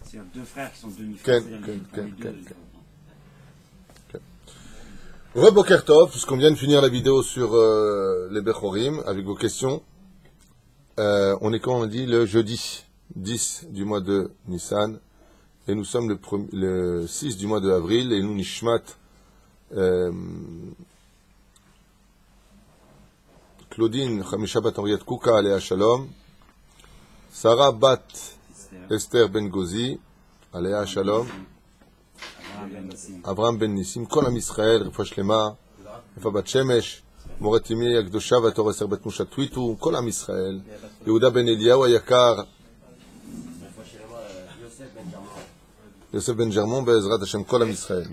C'est deux frères qui sont demi-frères. Boker Tov, puisqu'on vient de finir la vidéo sur les Bechorim, avec vos questions. On est, comme on dit, le jeudi 10 du mois de Nissan, et nous sommes le 6 du mois de avril, et nous Nishmat Claudine Chamisha Bat Henriette Kouka Alea Shalom, Sarah Bat Esther Ben Gozi Alea Shalom, Avraham Ben Nissim, Kol Am Israël, Refoua Shlema, Refoua Bat Shemesh, Moratimi Akdosha Vator Eser Bet Musha Twitu, Kol Am Israël, Yehuda Ben Eliyahu Ayakar, Yosef Ben Germon, Be'ezrat Hashem, Kol Am Israël.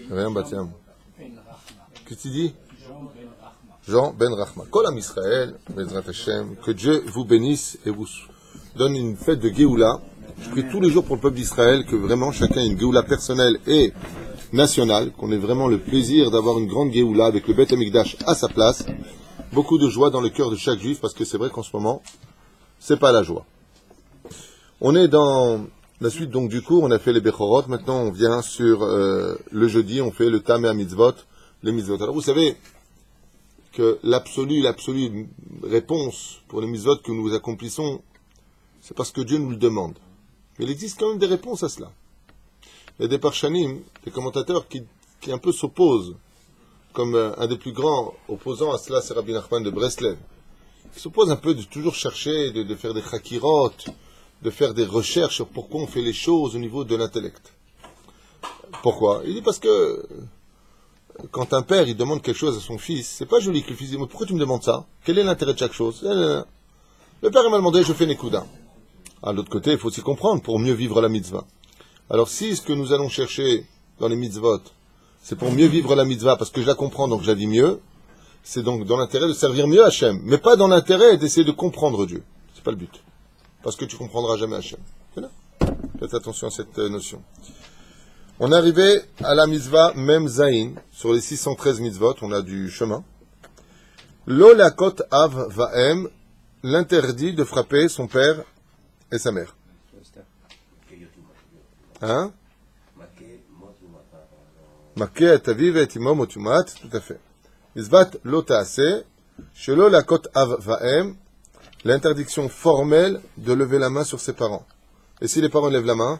Rien Batiam. Qu'est-ce que tu dis? Jean Ben Rachma. Kol Am Israël, Be'ezrat Hashem. Que Dieu vous bénisse et vous donne une fête de Géoula. Je prie tous les jours pour le peuple d'Israël que vraiment chacun ait une Géoula personnelle et nationale, qu'on ait vraiment le plaisir d'avoir une grande Géoula avec le Beth Amikdash à sa place. Beaucoup de joie dans le cœur de chaque juif, parce que c'est vrai qu'en ce moment, c'est pas la joie. On est dans la suite donc du cours, on a fait les Bechorot, maintenant on vient sur le jeudi, on fait le Tam et Mitzvot, les Mitzvot. Alors vous savez que l'absolue réponse pour les Mitzvot que nous accomplissons, c'est parce que Dieu nous le demande. Mais il existe quand même des réponses à cela. Il y a des parshanim, des commentateurs qui un peu s'opposent, comme un des plus grands opposants à cela, c'est Rabbi Nachman de Breslev, qui s'oppose un peu de toujours chercher, de faire des chakirot, de faire des recherches sur pourquoi on fait les choses au niveau de l'intellect. Pourquoi? Il dit parce que quand un père il demande quelque chose à son fils, c'est pas joli que le fils dise, mais pourquoi tu me demandes ça? Quel est l'intérêt de chaque chose? Le père il m'a demandé, je fais Nekuda. À l'autre côté, il faut aussi comprendre pour mieux vivre la mitzvah. Alors si ce que nous allons chercher dans les mitzvot, c'est pour mieux vivre la mitzvah, parce que je la comprends, donc je la vis mieux, c'est donc dans l'intérêt de servir mieux Hachem, mais pas dans l'intérêt d'essayer de comprendre Dieu. C'est pas le but. Parce que tu comprendras jamais Hachem. C'est là. Faites attention à cette notion. On est arrivé à la mitzvah Mem Zain, sur les 613 mitzvot, on a du chemin. Lo lakot av vaem, l'interdit de frapper son père et sa mère. Hein? Maké et aviv et imo motumat, tout à fait. Mitzvat lo taase, shelo lakot av vaem, l'interdiction formelle de lever la main sur ses parents. Et si les parents lèvent la main?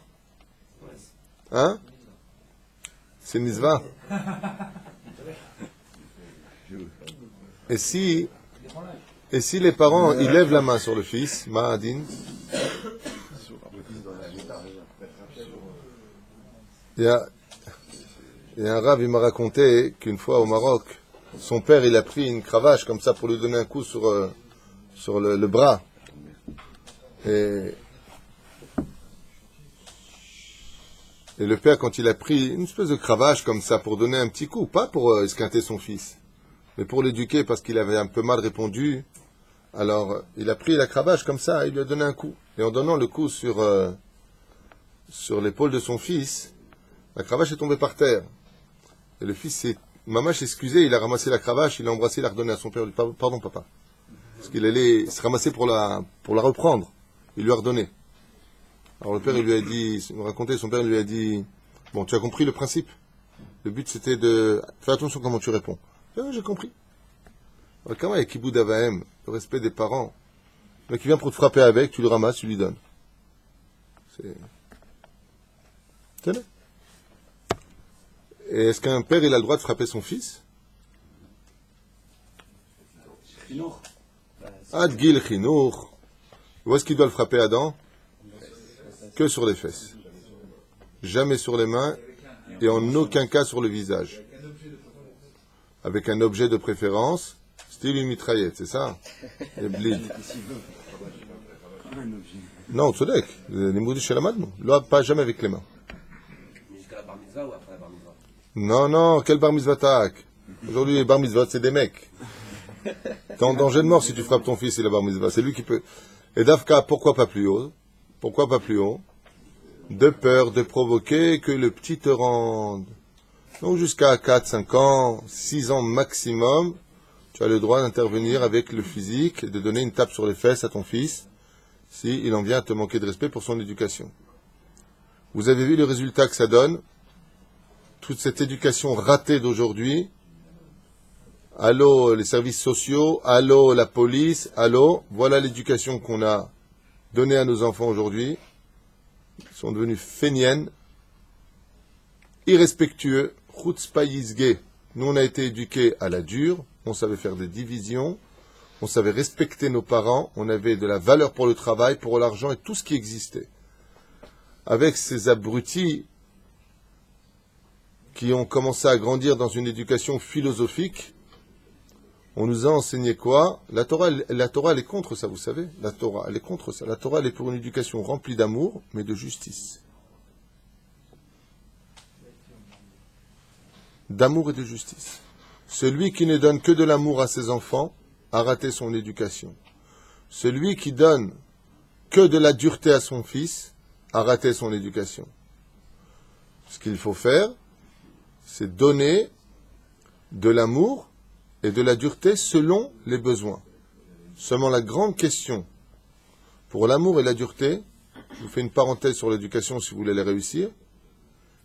Hein? C'est une mitzvah. Et si les parents, ils lèvent la main sur le fils, Ma'adin, il y a un rave, il m'a raconté qu'une fois au Maroc, son père, il a pris une cravache comme ça pour lui donner un coup sur le bras. Et le père, quand il a pris une espèce de cravache comme ça pour donner un petit coup, pas pour esquinter son fils, mais pour l'éduquer parce qu'il avait un peu mal répondu, alors il a pris la cravache comme ça, il lui a donné un coup. Et en donnant le coup sur l'épaule de son fils, la cravache est tombée par terre. Et le fils maman s'est excusé, il a ramassé la cravache, il l'a embrassé, il l'a redonné à son père. Il dit, pardon papa. Parce qu'il allait se ramasser pour la reprendre. Il lui a redonné. Alors le père, il lui a dit, il me racontait, son père il lui a dit, bon, tu as compris le principe? Le but c'était de faire attention comment tu réponds. J'ai compris. Alors comment il y a Kibboud Avahem, le respect des parents? Le mec qui vient pour te frapper avec, tu le ramasses, tu lui donnes. Tenez. Et est-ce qu'un père, il a le droit de frapper son fils? Ad Gil Chinour. Où est-ce qu'il doit le frapper, Adam? Que sur les fesses. Jamais sur les mains et en aucun cas sur le visage. Avec un objet de préférence, style une mitraillette, c'est ça? Et blid. Non, tzodek. Les moudis chez la madnou. Pas jamais avec les mains. Non, quel bar mitzvah ta'ak? Aujourd'hui, les bar mitzvah, c'est des mecs. T'es en danger de mort si tu frappes ton fils et le bar mitzvah. C'est lui qui peut. Et Dafka, pourquoi pas plus haut? Pourquoi pas plus haut? De peur de provoquer que le petit te rende. Donc jusqu'à 4, 5 ans, 6 ans maximum, tu as le droit d'intervenir avec le physique et de donner une tape sur les fesses à ton fils, si il en vient à te manquer de respect pour son éducation. Vous avez vu le résultat que ça donne? Toute cette éducation ratée d'aujourd'hui. Allô les services sociaux, allô la police, allô, voilà l'éducation qu'on a donnée à nos enfants aujourd'hui. Ils sont devenus fainéants, irrespectueux, chutzpah yizgeh. Nous on a été éduqués à la dure, on savait faire des divisions, on savait respecter nos parents, on avait de la valeur pour le travail, pour l'argent et tout ce qui existait. Avec ces abrutis qui ont commencé à grandir dans une éducation philosophique, on nous a enseigné quoi? La Torah, elle est contre ça, vous savez. La Torah, elle est contre ça. La Torah, elle est pour une éducation remplie d'amour, mais de justice. D'amour et de justice. Celui qui ne donne que de l'amour à ses enfants a raté son éducation. Celui qui donne que de la dureté à son fils a raté son éducation. Ce qu'il faut faire, c'est donner de l'amour et de la dureté selon les besoins. Seulement la grande question pour l'amour et la dureté, je vous fais une parenthèse sur l'éducation si vous voulez les réussir,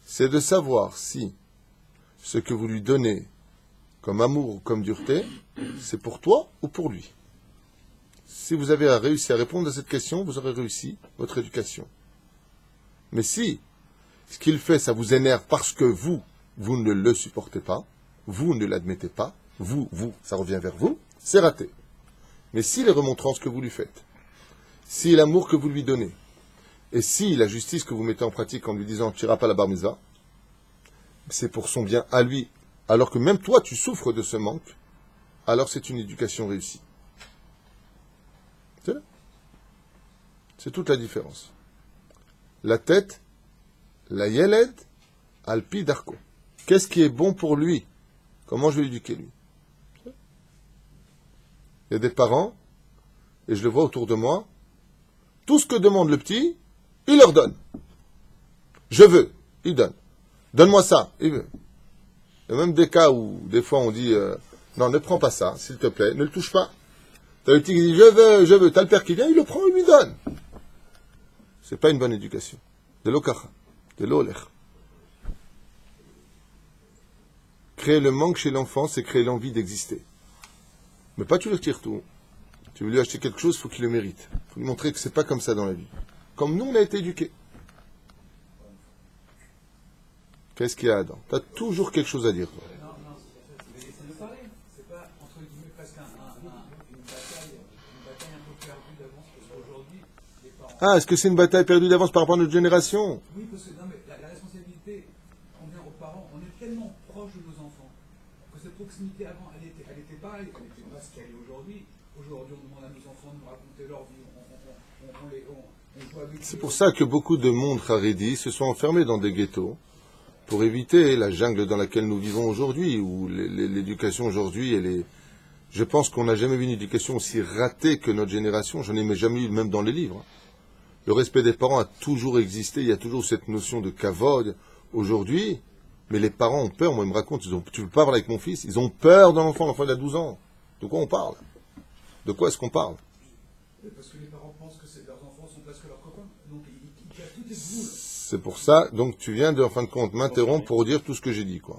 c'est de savoir si ce que vous lui donnez comme amour ou comme dureté, c'est pour toi ou pour lui. Si vous avez réussi à répondre à cette question, vous aurez réussi votre éducation. Mais si ce qu'il fait, ça vous énerve parce que vous ne le supportez pas, vous ne l'admettez pas, ça revient vers vous, c'est raté. Mais si les remontrances que vous lui faites, si l'amour que vous lui donnez, et si la justice que vous mettez en pratique en lui disant « tu n'iras pas à la bar mitzvah », c'est pour son bien à lui, alors que même toi tu souffres de ce manque, alors c'est une éducation réussie. C'est là. C'est toute la différence. La tête, la yeled, alpi darko. Qu'est-ce qui est bon pour lui? Comment je vais l'éduquer lui? Il y a des parents, et je le vois autour de moi, tout ce que demande le petit, il leur donne. Je veux, il donne. Donne-moi ça, il veut. Il y a même des cas où, des fois, on dit, non, ne prends pas ça, s'il te plaît, ne le touche pas. T'as le petit qui dit, je veux, t'as le père qui vient, il le prend, il lui donne. C'est pas une bonne éducation. De l'okacha, de l'olech. Créer le manque chez l'enfant, c'est créer l'envie d'exister. Mais pas tu le tires tout. Tu veux lui acheter quelque chose, il faut qu'il le mérite. Il faut lui montrer que c'est pas comme ça dans la vie. Comme nous, on a été éduqués. Qu'est-ce qu'il y a, Adam? Tu as toujours quelque chose à dire. Toi. Non, c'est de parler. C'est pas, entre guillemets, presque une bataille un peu perdue d'avance, parce qu'aujourd'hui, les parents... Ah, est-ce que c'est une bataille perdue d'avance par rapport à notre génération? Oui, parce que non, mais la responsabilité, on vient aux parents, on est tellement proche de nos enfants, que cette proximité avant, elle était pareille, elle n'était pas ce qu'elle est aujourd'hui. Aujourd'hui, on demande à nos enfants de nous raconter leur vie, on joue avec eux. C'est pour ça que beaucoup de monde Haredi se sont enfermés dans des ghettos, pour éviter la jungle dans laquelle nous vivons aujourd'hui, où l'éducation aujourd'hui, elle est... Je pense qu'on n'a jamais vu une éducation aussi ratée que notre génération, j'en ai jamais eu même dans les livres. Le respect des parents a toujours existé, il y a toujours cette notion de kavod aujourd'hui, mais les parents ont peur, moi ils me racontent, tu veux pas parler avec mon fils, ils ont peur d'un enfant, l'enfant il a 12 ans. De quoi on parle? De quoi est-ce qu'on parle? Parce que les parents pensent que leurs enfants sont presque leurs copains, donc ils cachent toutes les boules. C'est pour ça, donc tu viens de, en fin de compte, m'interrompre pour dire tout ce que j'ai dit, quoi.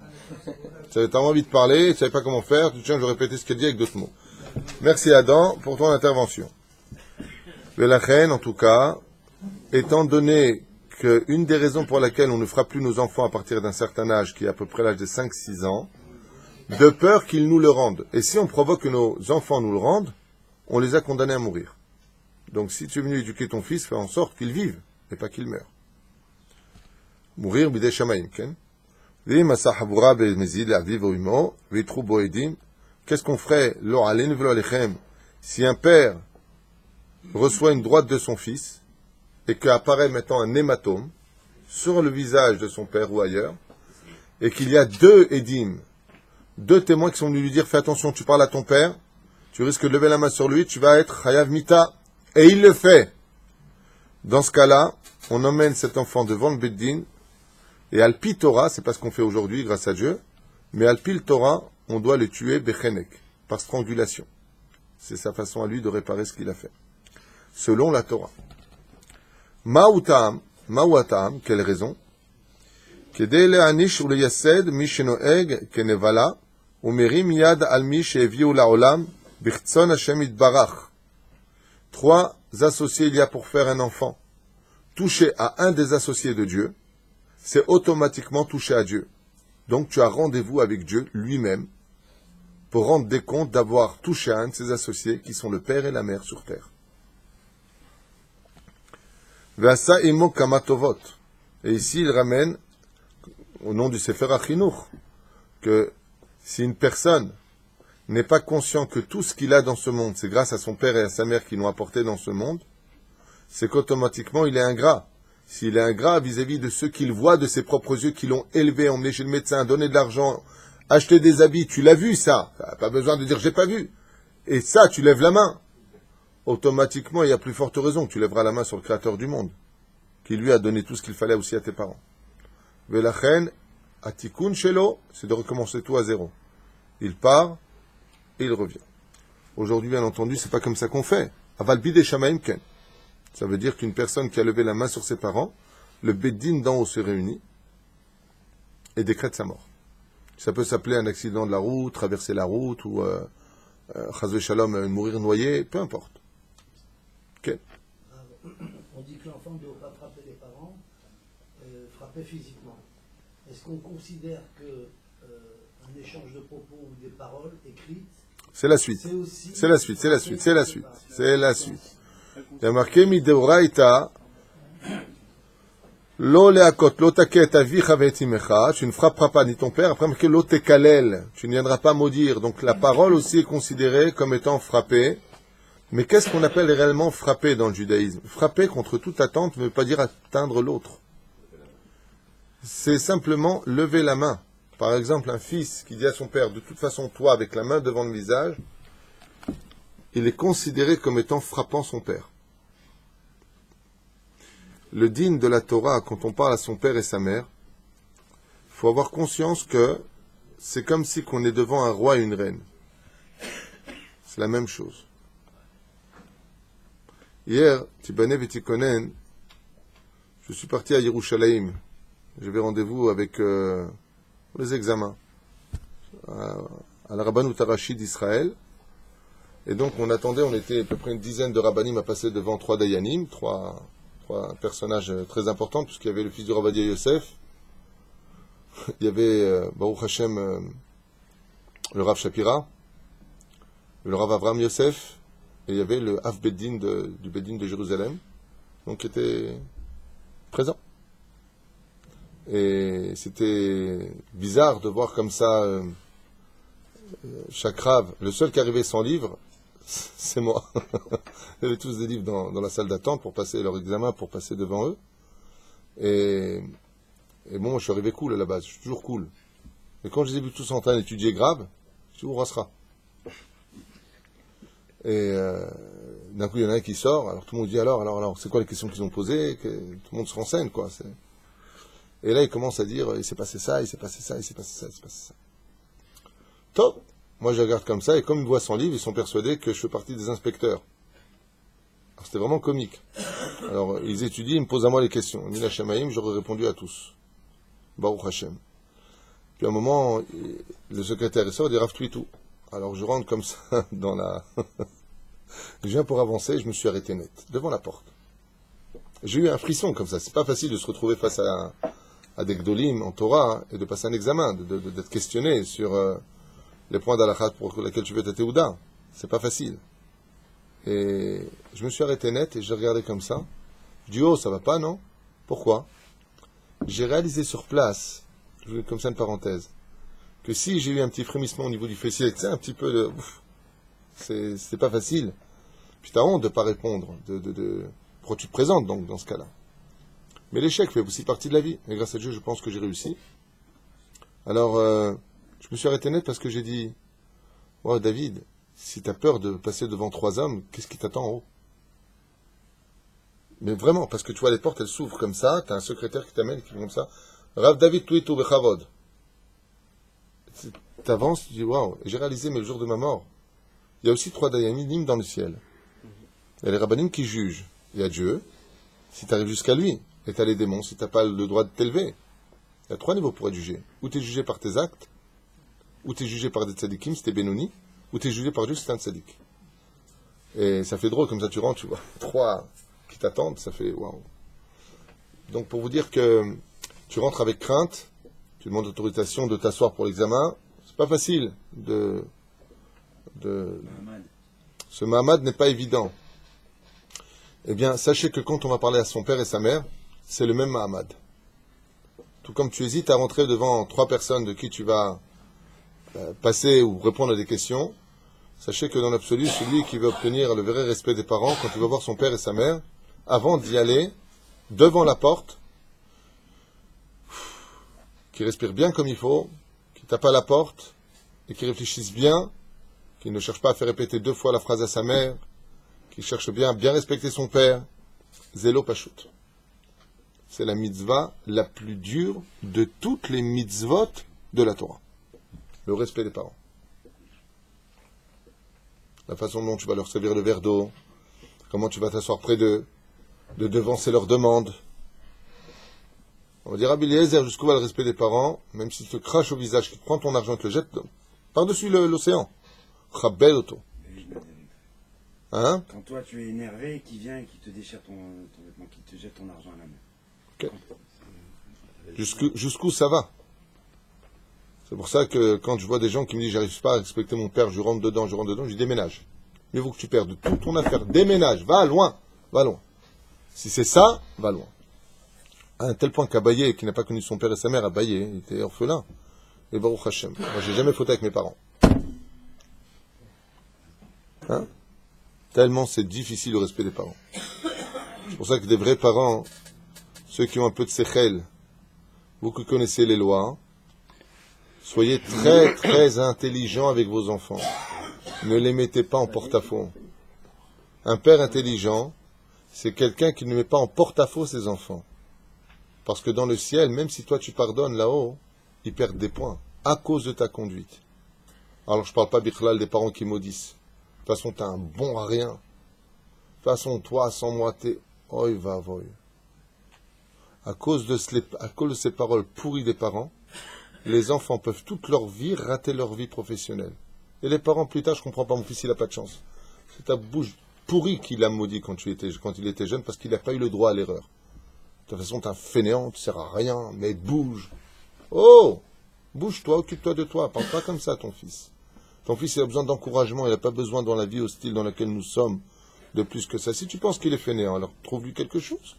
Tu avais envie de parler, tu ne savais pas comment faire, tu tiens, je vais répéter ce qu'elle dit avec d'autres mots. Merci Adam pour ton intervention. Mais la reine, en tout cas, étant donné qu'une des raisons pour laquelle on ne fera plus nos enfants à partir d'un certain âge, qui est à peu près l'âge de 5-6 ans, de peur qu'ils nous le rendent. Et si on provoque que nos enfants nous le rendent, on les a condamnés à mourir. Donc si tu es venu éduquer ton fils, fais en sorte qu'il vive, et pas qu'il meure. Mourir bidei shamayim, ken? Qu'est-ce qu'on ferait si un père reçoit une droite de son fils et qu'apparaît maintenant un hématome sur le visage de son père ou ailleurs, et qu'il y a deux édim, deux témoins qui sont venus lui dire fais attention, tu parles à ton père, tu risques de lever la main sur lui, tu vas être chayav mita, et il le fait. Dans ce cas-là, on emmène cet enfant devant le Beddin, et Alpi Torah, c'est pas ce qu'on fait aujourd'hui grâce à Dieu, mais Alpi Torah, on doit le tuer bechenek, par strangulation. C'est sa façon à lui de réparer ce qu'il a fait. Selon la Torah. Ma'utam, Ma'uatam, quelle raison? Kedei le'anish ou leyased mi shenoeg kenevala umerim yad al mi sheviu la'olam bichtzon Hashem itbarach. 3 associés il y a pour faire un enfant. Toucher à un des associés de Dieu, c'est automatiquement toucher à Dieu. Donc tu as rendez-vous avec Dieu lui-même pour rendre des comptes d'avoir touché à un de ses associés qui sont le père et la mère sur terre. Ve'asa imo kamatovot. Et ici il ramène au nom du Sefer HaChinuch que si une personne n'est pas conscient que tout ce qu'il a dans ce monde, c'est grâce à son père et à sa mère qui l'ont apporté dans ce monde, c'est qu'automatiquement il est ingrat. S'il est ingrat vis-à-vis de ceux qu'il voit de ses propres yeux, qui l'ont élevé, emmené chez le médecin, donné de l'argent, acheté des habits, tu l'as vu ça, pas besoin de dire j'ai pas vu. Et ça, tu lèves la main. Automatiquement, il y a plus forte raison que tu lèveras la main sur le Créateur du monde, qui lui a donné tout ce qu'il fallait aussi à tes parents. Velachen, atikun shelo, c'est de recommencer tout à zéro. Il part et il revient. Aujourd'hui, bien entendu, c'est pas comme ça qu'on fait. Aval bide shamaim ken. Ça veut dire qu'une personne qui a levé la main sur ses parents, le Beddin d'en haut se réunit et décrète sa mort. Ça peut s'appeler un accident de la route, traverser la route, ou chazve shalom, mourir noyé, peu importe. Okay. On dit que l'enfant ne doit pas frapper les parents, frapper physiquement. Est-ce qu'on considère que un échange de propos ou des paroles écrites, c'est la suite. C'est la suite. Il y a marqué Mideoraita, Lo leakot, lo taket avicha ve'etimecha, tu ne frapperas pas ni ton père, après marqué Lo tekalel, tu ne viendras pas maudire. Donc la parole aussi est considérée comme étant frappée. Mais qu'est-ce qu'on appelle réellement frapper dans le judaïsme? Frapper contre toute attente ne veut pas dire atteindre l'autre. C'est simplement lever la main. Par exemple, un fils qui dit à son père, de toute façon, toi, avec la main devant le visage, il est considéré comme étant frappant son père. Le digne de la Torah, quand on parle à son père et sa mère, il faut avoir conscience que c'est comme si qu'on est devant un roi et une reine. C'est la même chose. Hier, Tibane Betikonen, je suis parti à Yerushalayim. J'avais rendez-vous avec les examens à la Rabbanut Arashi d'Israël. Et donc on attendait, on était à peu près une dizaine de rabbanim à passer devant 3 dayanim, trois personnages très importants, puisqu'il y avait le fils du Ravadia Yosef, il y avait Baruch Hashem, le Rav Shapira, le Rav Avram Yosef, et il y avait le Av Beddin du Beddin de Jérusalem, donc qui était présent. Et c'était bizarre de voir comme ça chaque Rav, le seul qui arrivait sans livre, c'est moi. Ils avaient tous des livres dans la salle d'attente pour passer leur examen, pour passer devant eux. Et bon, moi je suis arrivé cool à la base, je suis toujours cool. Mais quand je les ai vus tous en train d'étudier grave, je suis où restera. Et d'un coup, il y en a un qui sort, alors tout le monde dit alors, c'est quoi les questions qu'ils ont posées, tout le monde se renseigne, quoi. Et là, il commence à dire, il s'est passé ça, il s'est passé ça, il s'est passé ça, il s'est passé ça. Top. Moi, je regarde comme ça, et comme ils voient son livre, ils sont persuadés que je fais partie des inspecteurs. Alors, c'était vraiment comique. Alors, ils étudient, ils me posent à moi les questions. Mina Shamaim, j'aurais répondu à tous. Baruch Hashem. Puis à un moment, le secrétaire sort et dit Rav Twitou. Alors, je rentre comme ça dans la... Je viens pour avancer, je me suis arrêté net, devant la porte. J'ai eu un frisson comme ça. C'est pas facile de se retrouver face à des gdolim en Torah, hein, et de passer un examen, d'être questionné sur... les points d'Alachat pour lesquels tu veux ta Théouda. C'est pas facile. Et je me suis arrêté net et j'ai regardé comme ça. Je dis, oh, ça va pas, non? Pourquoi? J'ai réalisé sur place, comme ça une parenthèse, que si j'ai eu un petit frémissement au niveau du fessier, c'est un petit peu de... c'est pas facile. Puis t'as honte de pas répondre. Pourquoi tu te présentes donc dans ce cas-là? Mais l'échec fait aussi partie de la vie. Et grâce à Dieu, je pense que j'ai réussi. Alors... je me suis arrêté net parce que j'ai dit « Oh David, si tu as peur de passer devant 3 hommes, qu'est-ce qui t'attend en haut ?» Mais vraiment, parce que tu vois, les portes, elles s'ouvrent comme ça, tu as un secrétaire qui t'amène, qui fait comme ça. « Rav David Tuitou Bechavod. » Tu avances, tu dis « Waouh !» Et j'ai réalisé, mais le jour de ma mort, il y a aussi 3 dayanim dans le ciel. Il y a les rabbanim qui jugent. Il y a Dieu, si tu arrives jusqu'à lui. et t'as les démons si t'as pas le droit de t'élever. Il y a 3 niveaux pour être jugé. Ou t'es jugé par tes actes, ou t'es jugé par des tzadikim, si t'es Benoni, ou t'es jugé par Dieu si t'es un tzadik. Et ça fait drôle, comme ça tu rentres, tu vois, 3 qui t'attendent, ça fait waouh. Donc pour vous dire que tu rentres avec crainte, tu demandes autorisation de t'asseoir pour l'examen, c'est pas facile ce Mahamad n'est pas évident. Eh bien, sachez que quand on va parler à son père et sa mère, c'est le même Mahamad. Tout comme tu hésites à rentrer devant 3 personnes de qui tu vas passer ou répondre à des questions, sachez que dans l'absolu, celui qui veut obtenir le vrai respect des parents, quand il va voir son père et sa mère, avant d'y aller, devant la porte, qui respire bien comme il faut, qui tape à la porte, et qui réfléchisse bien, qui ne cherche pas à faire répéter 2 fois la phrase à sa mère, qui cherche bien à bien respecter son père, Zélo Pachout. C'est la mitzvah la plus dure de toutes les mitzvot de la Torah. Le respect des parents. La façon dont tu vas leur servir le verre d'eau, comment tu vas t'asseoir près d'eux, de devancer leurs demandes. On va dire Rabbi Eliezer, jusqu'où va le respect des parents, même s'il te crache au visage, qu'il prend ton argent et te le jette par-dessus l'océan. Chabel auto. Hein? Quand toi tu es énervé, qui vient et qui te déchire ton vêtement, qui te jette ton argent à la main. Okay. Jusqu'où ça va? C'est pour ça que quand je vois des gens qui me disent j'arrive pas à respecter mon père, je rentre dedans, je dis déménage. Mieux vaut que tu perdes toute ton affaire, déménage, va loin. Si c'est ça, va loin. À un tel point qu'Abaye, qui n'a pas connu son père et sa mère, Abaye, il était orphelin. Et Baruch Hashem. Moi, j'ai jamais fauté avec mes parents. Hein? Tellement c'est difficile le respect des parents. C'est pour ça que des vrais parents, ceux qui ont un peu de sechel, vous qui connaissez les lois, soyez très très intelligents avec vos enfants. Ne les mettez pas en porte-à-faux. Un père intelligent, c'est quelqu'un qui ne met pas en porte-à-faux ses enfants. Parce que dans le ciel, même si toi tu pardonnes là-haut, ils perdent des points à cause de ta conduite. Alors je ne parle pas bichlal des parents qui maudissent. De toute façon, tu es un bon à rien. De toute façon, toi, sans moi, t'es... Oi va voy. À cause de ces paroles pourries des parents, les enfants peuvent toute leur vie rater leur vie professionnelle. Et les parents, plus tard, je comprends pas, mon fils, il n'a pas de chance. C'est ta bouche pourrie qui l'a maudit quand il était jeune, parce qu'il n'a pas eu le droit à l'erreur. De toute façon, t'es un fainéant, tu sers à rien, mais bouge. Oh! Bouge-toi, occupe-toi de toi. Parle pas comme ça, ton fils. Ton fils, il a besoin d'encouragement, il n'a pas besoin dans la vie hostile dans laquelle nous sommes de plus que ça. Si tu penses qu'il est fainéant, alors trouve-lui quelque chose.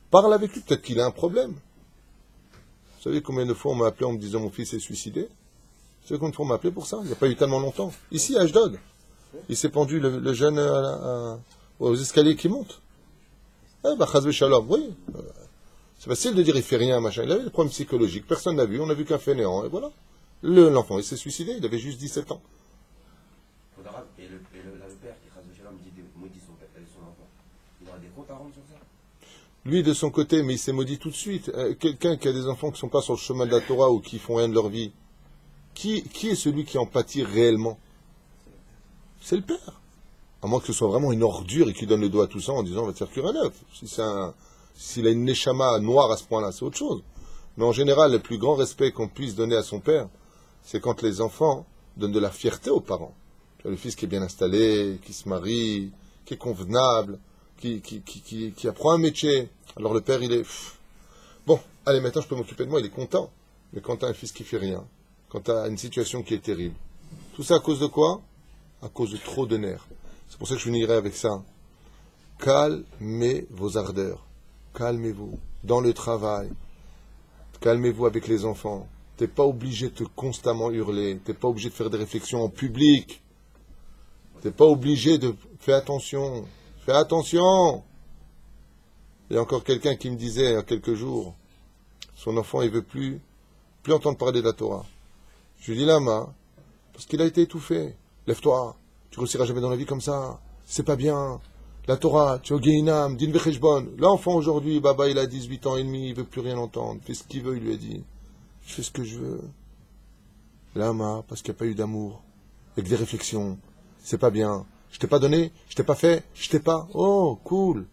Parle avec lui, peut-être qu'il a un problème. Vous savez combien de fois on m'a appelé en me disant mon fils est suicidé? Vous savez combien de fois on m'a appelé pour ça? Il n'y a pas eu tellement longtemps. Ici, à Ashdod. Il s'est pendu, le jeune, aux escaliers qui montent. Eh ben, Chazvé Shalom, oui. C'est facile de dire il fait rien, machin. Il avait des problèmes psychologiques, personne n'a vu, on a vu qu'un fainéant, et voilà. L'enfant, il s'est suicidé, il avait juste 17 ans. Et le père qui, Chazvé Shalom, maudit son enfant, il aura des comptes à rendre sur ça? Lui, de son côté, mais il s'est maudit tout de suite. Quelqu'un qui a des enfants qui ne sont pas sur le chemin de la Torah ou qui font rien de leur vie, qui est celui qui en pâtit réellement? C'est le père. À moins que ce soit vraiment une ordure et qu'il donne le dos à tout ça en disant on va te faire cuire un œuf. S'il a une neshama noire à ce point-là, c'est autre chose. Mais en général, le plus grand respect qu'on puisse donner à son père, c'est quand les enfants donnent de la fierté aux parents. Le fils qui est bien installé, qui se marie, qui est convenable, qui apprend un métier. Alors le père, il est... Bon, allez, maintenant je peux m'occuper de moi, il est content. Mais quand tu as un fils qui fait rien, quand tu as une situation qui est terrible, tout ça à cause de quoi? À cause de trop de nerfs. C'est pour ça que je finirai avec ça. Calmez vos ardeurs. Calmez-vous. Dans le travail. Calmez-vous avec les enfants. Tu n'es pas obligé de te constamment hurler. Tu n'es pas obligé de faire des réflexions en public. Tu n'es pas obligé de... Fais attention. Fais attention. Il y a encore quelqu'un qui me disait il y a quelques jours, son enfant, il veut plus entendre parler de la Torah. Je lui dis Lama, parce qu'il a été étouffé. Lève-toi. Tu ne réussiras jamais dans la vie comme ça. C'est pas bien. La Torah, tu es au Geinam, din vecheshbon. L'enfant aujourd'hui, Baba, il a 18 ans et demi, il veut plus rien entendre. Fais ce qu'il veut, il lui a dit. Je fais ce que je veux. Lama, parce qu'il n'y a pas eu d'amour. Avec des réflexions. C'est pas bien. Je t'ai pas donné, je t'ai pas fait, je t'ai pas. Oh, cool.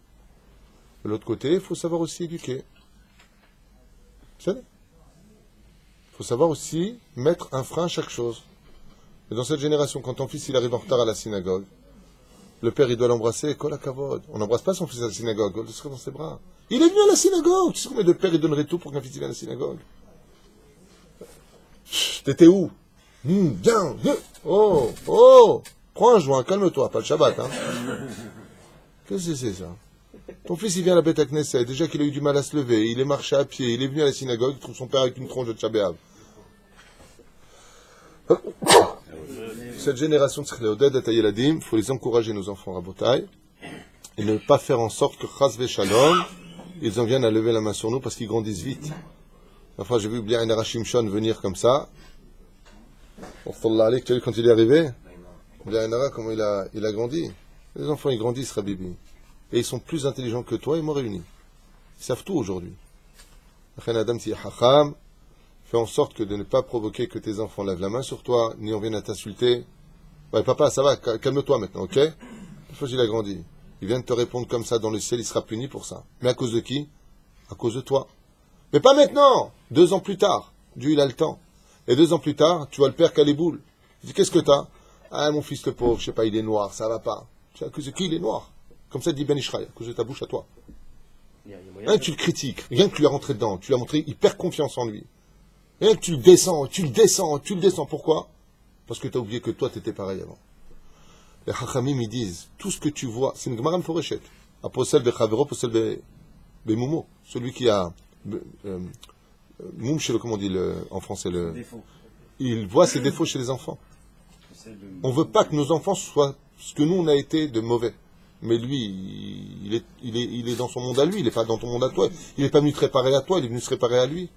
De l'autre côté, il faut savoir aussi éduquer. Il faut savoir aussi mettre un frein à chaque chose. Et dans cette génération, quand ton fils il arrive en retard à la synagogue, le père il doit l'embrasser, kol hakavod. On n'embrasse pas son fils à la synagogue, il serait dans ses bras. Il est venu à la synagogue. Tu sais combien de pères il donnerait tout pour qu'un fils vienne à la synagogue? T'étais où? Bien. Oh. Prends un joint, calme-toi, pas le Shabbat. Hein. Qu'est-ce que c'est ça? Ton fils il vient à la Beth Knesset, déjà qu'il a eu du mal à se lever, il est marché à pied, il est venu à la synagogue, il trouve son père avec une tronche de Tchabéav. Cette génération de Tzchleoded et Tayeladim, il faut les encourager, nos enfants, Rabotai, et ne pas faire en sorte que Chas Shalom, ils en viennent à lever la main sur nous parce qu'ils grandissent vite. La fois, j'ai vu Blian Shimshon venir comme ça. Tu as vu quand il est arrivé? Blian comment il a grandi. Les enfants, ils grandissent, Rabibi. Et ils sont plus intelligents que toi et moi réunis. Ils savent tout aujourd'hui. Adam, si Hacham, fais en sorte que de ne pas provoquer que tes enfants lèvent la main sur toi, ni on vienne à t'insulter. Ouais, papa, ça va, calme-toi maintenant, ok? Une fois qu'il a grandi, il vient de te répondre comme ça dans le ciel, il sera puni pour ça. Mais à cause de qui? À cause de toi. Mais pas maintenant! 2 ans plus tard. Dieu, il a le temps. Et 2 ans plus tard, tu vois le père qui a les boules. Il dit, qu'est-ce que t'as? Ah, mon fils le pauvre, je sais pas, il est noir, ça va pas. Tu sais, à cause de qui il est noir? Comme ça dit Ben Ishraï, à cause de ta bouche à toi. Tu le critiques, rien que tu lui as rentré dedans, tu lui as montré hyper confiance en lui. Rien que tu le descends. Pourquoi? Parce que tu as oublié que toi, tu étais pareil avant. Les Chachamim, ils disent, tout ce que tu vois, c'est une Gemara Meforeshet. Aposel Bechavero, Aposel Bemumo. Celui qui a... Moum, comment on dit en français Défaut. Il voit ses défauts chez les enfants. On ne veut pas que nos enfants soient ce que nous, on a été de mauvais. Mais lui, il est dans son monde à lui, il n'est pas dans ton monde à toi. Il n'est pas venu te réparer à toi, il est venu se réparer à lui.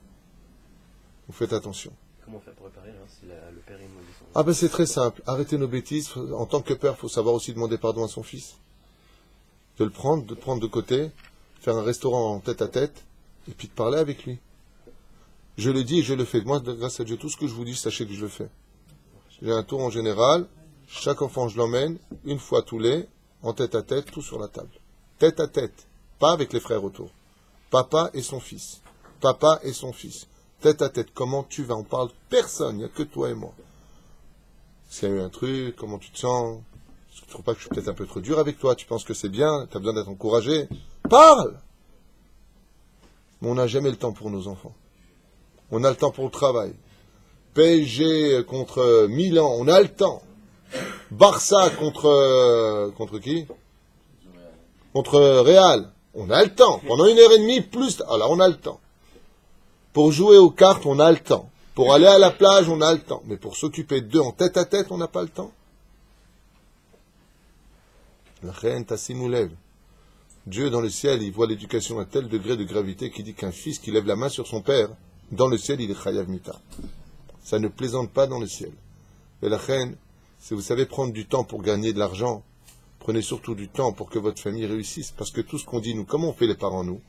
Vous faites attention. Comment on fait pour réparer si le père est maudit son... Ah ben c'est très simple. Arrêtez nos bêtises. En tant que père, il faut savoir aussi demander pardon à son fils. De le prendre de côté, faire un restaurant en tête à tête, et puis de parler avec lui. Je le dis et je le fais. Moi, grâce à Dieu, tout ce que je vous dis, sachez que je le fais. J'ai un tour en général. Chaque enfant, je l'emmène, une fois tous les, en tête à tête, tout sur la table. Tête à tête. Pas avec les frères autour. Papa et son fils. Papa et son fils. Tête à tête. Comment tu vas? On parle personne. Il n'y a que toi et moi. S'il y a eu un truc, comment tu te sens? Est-ce que tu ne trouves pas que je suis peut-être un peu trop dur avec toi? Tu penses que c'est bien? Tu as besoin d'être encouragé? Parle! Mais on n'a jamais le temps pour nos enfants. On a le temps pour le travail. PSG contre Milan, on a le temps. Barça contre qui? Contre Real. On a le temps. Pendant 1h30 plus. Alors on a le temps. Pour jouer aux cartes, on a le temps. Pour aller à la plage, on a le temps. Mais pour s'occuper d'eux en tête à tête, on n'a pas le temps. La reine Tassimoulev. Dieu dans le ciel, il voit l'éducation à tel degré de gravité qu'il dit qu'un fils qui lève la main sur son père, dans le ciel, il est chayav mita. Ça ne plaisante pas dans le ciel. Et la reine, si vous savez prendre du temps pour gagner de l'argent, prenez surtout du temps pour que votre famille réussisse. Parce que tout ce qu'on dit, nous, comment on fait les parents, nous?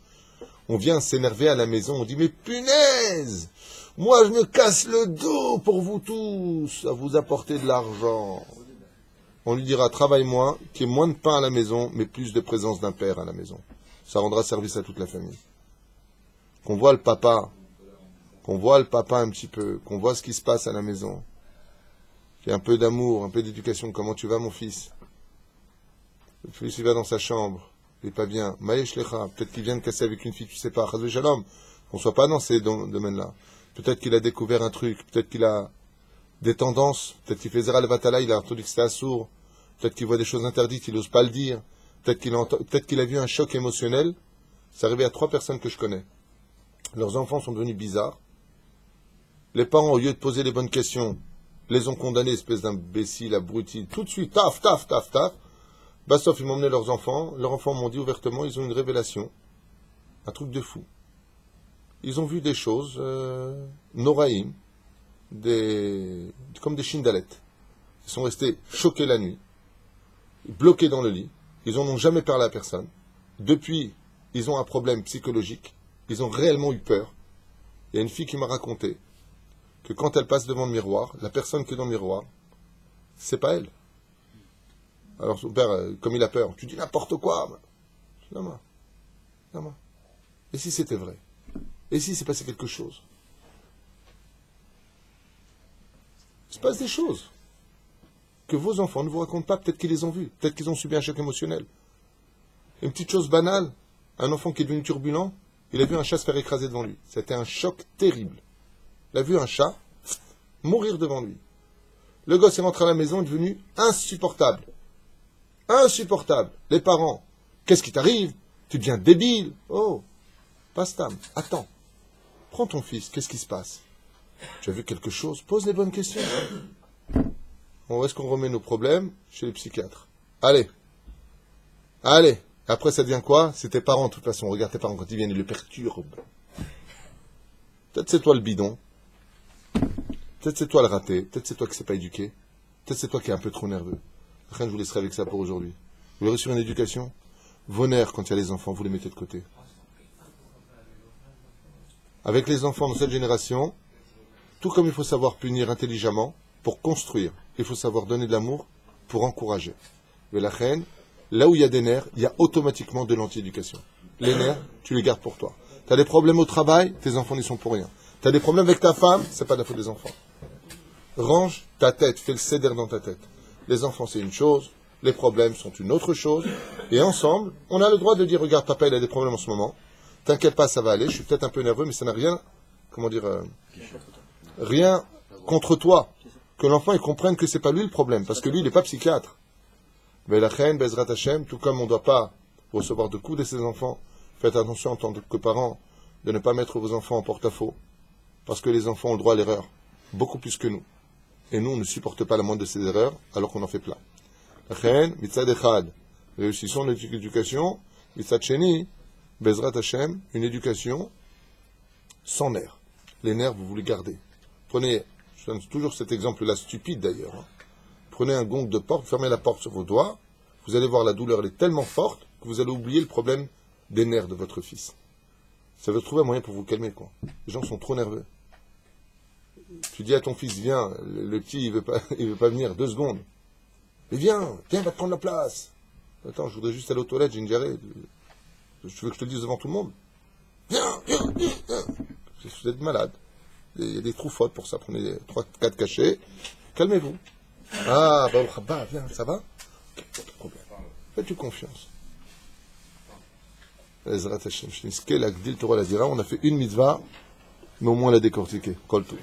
On vient s'énerver à la maison, on dit, mais punaise! Moi, je me casse le dos pour vous tous, à vous apporter de l'argent. On lui dira, travaille moins, qu'il y ait moins de pain à la maison, mais plus de présence d'un père à la maison. Ça rendra service à toute la famille. Qu'on voit le papa un petit peu, qu'on voit ce qui se passe à la maison. Qu'il y ait un peu d'amour, un peu d'éducation. Comment tu vas, mon fils? Le fils, il va dans sa chambre. Il n'est pas bien. Maïch lecha. Peut-être qu'il vient de casser avec une fille, tu sais pas. Chazve shalom. Qu'on ne soit pas dans ces domaines-là. Peut-être qu'il a découvert un truc. Peut-être qu'il a des tendances. Peut-être qu'il fait Zera le Vatala, il a entendu que c'était assourd. Peut-être qu'il voit des choses interdites, il n'ose pas le dire. Peut-être qu'il a vu un choc émotionnel. C'est arrivé à 3 personnes que je connais. Leurs enfants sont devenus bizarres. Les parents, au lieu de poser les bonnes questions, les ont condamnés, espèce d'imbécile, abruti, tout de suite, taf. Sauf ils m'ont emmené leurs enfants m'ont dit ouvertement, ils ont une révélation. Un truc de fou. Ils ont vu des choses, noraïm, comme des chindalettes. Ils sont restés choqués la nuit, bloqués dans le lit. Ils n'en ont jamais parlé à personne. Depuis, ils ont un problème psychologique. Ils ont réellement eu peur. Il y a une fille qui m'a raconté que quand elle passe devant le miroir, la personne qui est dans le miroir, c'est pas elle. Alors son père, comme il a peur, tu dis n'importe quoi. Non. Et si c'était vrai? Et si s'est passé quelque chose? Il se passe des choses que vos enfants ne vous racontent pas, peut-être qu'ils les ont vues, peut-être qu'ils ont subi un choc émotionnel. Une petite chose banale, un enfant qui est devenu turbulent, il a vu un chat se faire écraser devant lui. C'était un choc terrible. Il a vu un chat mourir devant lui. Le gosse est rentré à la maison, est devenu insupportable. Insupportable. Les parents, qu'est-ce qui t'arrive? Tu deviens débile. Oh, Pastam, attends. Prends ton fils, qu'est-ce qui se passe? Tu as vu quelque chose? Pose les bonnes questions. Où est-ce qu'on remet nos problèmes? Chez les psychiatres. Allez. Allez. Après, ça devient quoi? C'est tes parents, de toute façon. Regarde tes parents, quand ils viennent, ils le perturbent. Peut-être c'est toi le bidon. Peut-être c'est toi le raté. Peut-être c'est toi qui ne s'est pas éduqué. Peut-être c'est toi qui es un peu trop nerveux. Rien, je vous laisserai avec ça pour aujourd'hui. Vous voulez réussir une éducation? Vos nerfs, quand il y a les enfants, vous les mettez de côté. Avec les enfants de cette génération, tout comme il faut savoir punir intelligemment pour construire, il faut savoir donner de l'amour pour encourager. Mais la reine, là où il y a des nerfs, il y a automatiquement de l'anti-éducation. Les nerfs, tu les gardes pour toi. Tu as des problèmes au travail, tes enfants n'y sont pour rien. Tu as des problèmes avec ta femme, c'est pas de la faute des enfants. Range ta tête, fais le céder dans ta tête. Les enfants, c'est une chose, les problèmes sont une autre chose, et ensemble, on a le droit de dire, regarde, papa, il a des problèmes en ce moment, t'inquiète pas, ça va aller, je suis peut-être un peu nerveux, mais ça n'a rien, rien contre toi. Que l'enfant, il comprenne que c'est pas lui le problème, parce que lui, il n'est pas psychiatre. Mais la reine, Bezrat Hashem, tout comme on ne doit pas recevoir de coups de ses enfants, faites attention en tant que parents de ne pas mettre vos enfants en porte-à-faux, parce que les enfants ont le droit à l'erreur, beaucoup plus que nous. Et nous, on ne supporte pas la moindre de ces erreurs, alors qu'on en fait plein. La reine, Mitzad Echad, réussissons notre éducation, Mitzad Sheni, Bezrat Hashem, une éducation sans nerfs. Les nerfs, vous les gardez. Prenez, je donne toujours cet exemple-là, stupide d'ailleurs. Prenez un gong de porte, fermez la porte sur vos doigts, vous allez voir la douleur, elle est tellement forte que vous allez oublier le problème des nerfs de votre fils. Ça veut trouver un moyen pour vous calmer, quoi. Les gens sont trop nerveux. Tu dis à ton fils, viens, le petit, il veut pas venir, 2 secondes. Mais viens, va te prendre la place. Attends, je voudrais juste aller aux toilettes, j'ai une diarrhée. Tu veux que je te le dise devant tout le monde? Viens. Vous êtes malade. Il y a des trous fautes pour ça. Prenez 3-4 cachets. Calmez-vous. Ah, viens, ça va? Okay, pas de problème. Faites-tu confiance. Ezrat Hashem, on a fait une mitzvah, mais au moins la décortiquer. Kol tout.